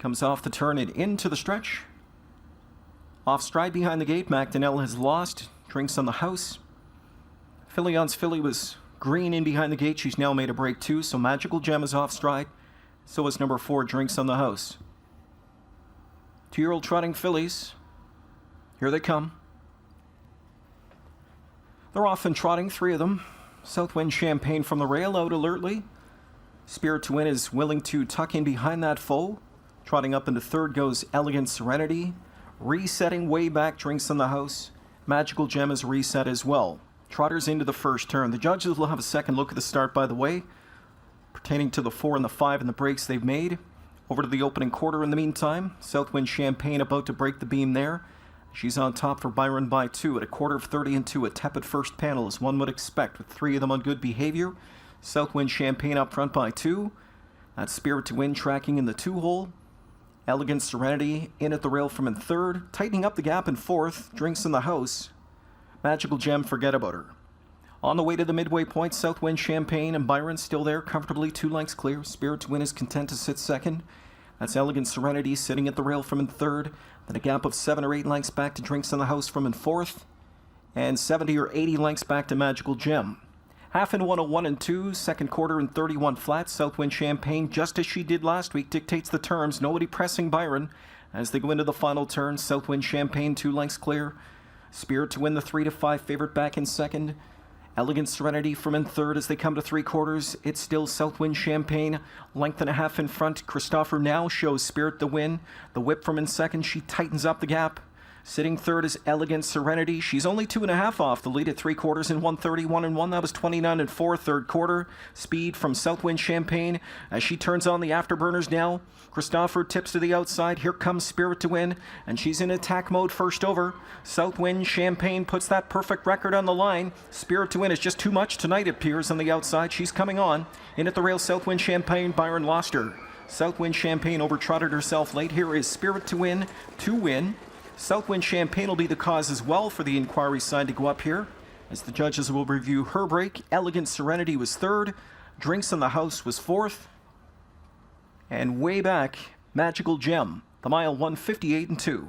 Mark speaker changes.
Speaker 1: Comes off the turn and into the stretch. Off stride behind the gate, McDonnell has lost. Drinks on the house. Filion's filly was green in behind the gate. She's now made a break too, so Magical Gem is off stride. So is number 4, Drinks on the house. 2-year-old trotting fillies. Here they come. They're off and trotting, 3 of them. Southwind Champagne from the rail out alertly. Spirit to Win is willing to tuck in behind that foe. Trotting up into third goes Elegant Serenity. Resetting way back, Drinks on the house. Magical Gem is reset as well. Trotters into the first turn. The judges will have a second look at the start, by the way, pertaining to the 4 and the 5 and the breaks they've made. Over to the opening quarter in the meantime. Southwind Champagne about to break the beam there. She's on top for Byron by 2 at a quarter of 30 and 2. A tepid first panel, as one would expect, with 3 of them on good behavior. Southwind Champagne up front by 2. That's Spirit to Win tracking in the 2-hole. Elegant Serenity in at the rail from in third. Tightening up the gap in fourth. Drinks in the house. Magical Gem, forget about her. On the way to the midway point, Southwind Champagne and Byron still there, comfortably 2 lengths clear. Spirit to Win is content to sit second. That's Elegant Serenity sitting at the rail from in third. Then a gap of 7 or 8 lengths back to Drinks in the house from in fourth. And 70 or 80 lengths back to Magical Gem. Half in 101 and 2, second quarter in 31 flat. Southwind Champagne, just as she did last week, dictates the terms. Nobody pressing Byron as they go into the final turn. Southwind Champagne 2 lengths clear. Spirit to Win, the 3 to 5 favorite, back in second. Elegant Serenity from in third as they come to 3 quarters. It's still Southwind Champagne, length and a half in front. Christopher now shows Spirit the Win. The whip from in second, she tightens up the gap. Sitting third is Elegant Serenity. She's only 2.5 off the lead at 3 quarters in 131 and 1. That was 29 and 4, third quarter. Speed from Southwind Champagne as she turns on the afterburners now. Christopher tips to the outside. Here comes Spirit to Win, and she's in attack mode first over. Southwind Champagne puts that perfect record on the line. Spirit to Win is just too much tonight, it appears, on the outside. She's coming on. In at the rail, Southwind Champagne. Byron lost her. Southwind Champagne over-trotted herself late. Here is Spirit to Win to win. Southwind Champagne will be the cause as well for the inquiry side to go up here, as the judges will review her break. Elegant Serenity was third. Drinks on the house was fourth. And way back, Magical Gem, the mile 158 and 2.